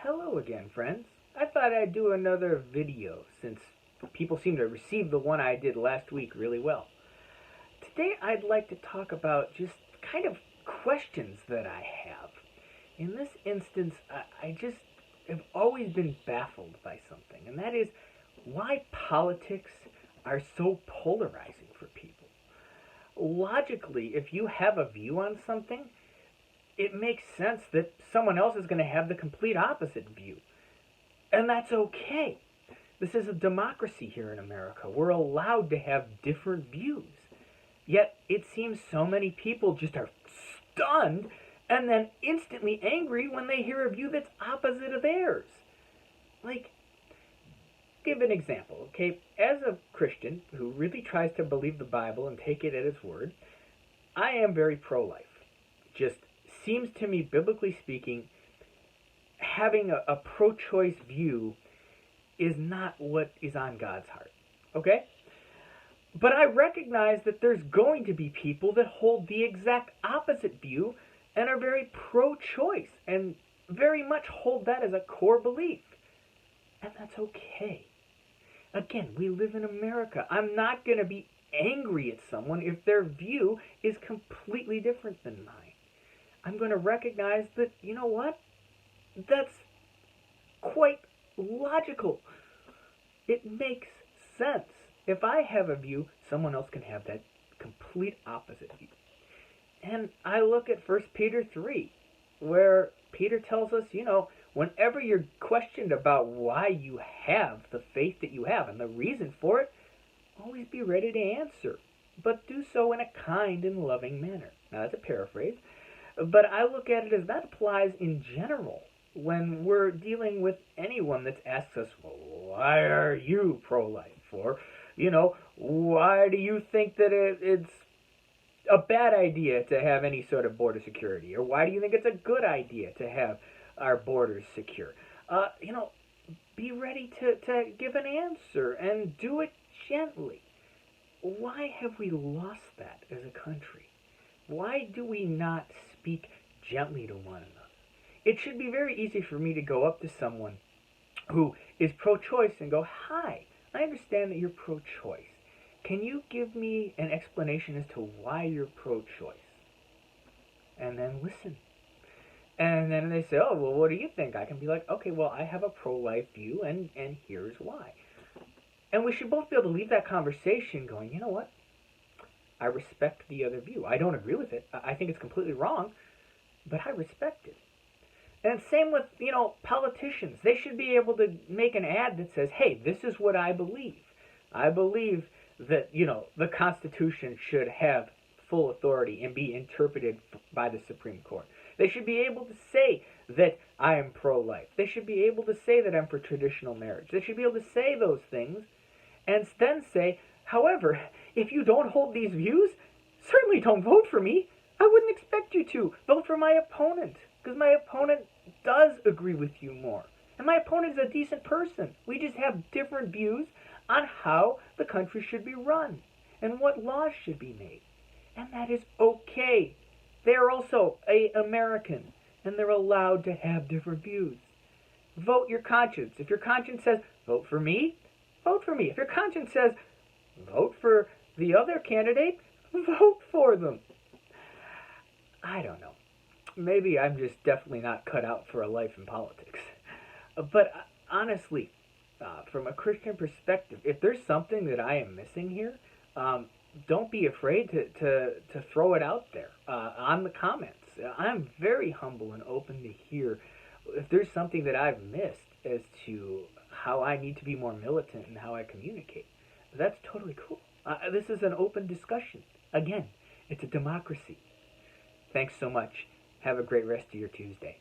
Hello again, friends. I thought I'd do another video since people seem to receive the one I did last week really well. Today I'd like to talk about just kind of questions that I have. In this instance, I just have always been baffled by something, and that is why politics are so polarizing for people. Logically, if you have a view on something, it makes sense that someone else is going to have the complete opposite view. And that's okay. This is a democracy here in America. We're allowed to have different views. Yet it seems so many people just are stunned and then instantly angry when they hear a view that's opposite of theirs. Like, give an example, okay? As a Christian who really tries to believe the Bible and take it at its word, I am very pro-life. Just seems to me, biblically speaking, having a pro-choice view is not what is on God's heart, okay? But I recognize that there's going to be people that hold the exact opposite view and are very pro-choice and very much hold that as a core belief. And that's okay. Again, we live in America. I'm not going to be angry at someone if their view is completely different than mine. I'm going to recognize that, you know what? That's quite logical. It makes sense. If I have a view, someone else can have that complete opposite view. And I look at 1 Peter 3, where Peter tells us, whenever you're questioned about why you have the faith that you have and the reason for it, always be ready to answer, but do so in a kind and loving manner. Now, that's a paraphrase, but I look at it as that applies in general when we're dealing with anyone that asks us, well, why are you pro-life? Or, why do you think that it's a bad idea to have any sort of border security? Or why do you think it's a good idea to have our borders secure? Be ready to give an answer and do it gently. Why have we lost that as a country? Why do we not speak gently to one another? It should be very easy for me to go up to someone who is pro-choice and go, hi, I understand that you're pro-choice. Can you give me an explanation as to why you're pro-choice? And then listen. And then they say, oh, well, what do you think? I can be like, okay, well, I have a pro-life view, and here's why. And we should both be able to leave that conversation going, you know what? I respect the other view. I don't agree with it. I think it's completely wrong, but I respect it. And same with, politicians. They should be able to make an ad that says, hey, this is what I believe. I believe that, the Constitution should have full authority and be interpreted by the Supreme Court. They should be able to say that I am pro-life. They should be able to say that I'm for traditional marriage. They should be able to say those things and then say, however, if you don't hold these views, certainly don't vote for me. I wouldn't expect you to. Vote for my opponent, because my opponent does agree with you more. And my opponent is a decent person. We just have different views on how the country should be run and what laws should be made. And that is okay. They are also an American, and they're allowed to have different views. Vote your conscience. If your conscience says, vote for me, vote for me. If your conscience says, vote for the other candidate, vote for them. I don't know. Maybe I'm just definitely not cut out for a life in politics. But honestly, from a Christian perspective, if there's something that I am missing here, don't be afraid to throw it out there on the comments. I'm very humble and open to hear if there's something that I've missed as to how I need to be more militant in how I communicate. That's totally cool. This is an open discussion. Again, it's a democracy. Thanks so much. Have a great rest of your Tuesday.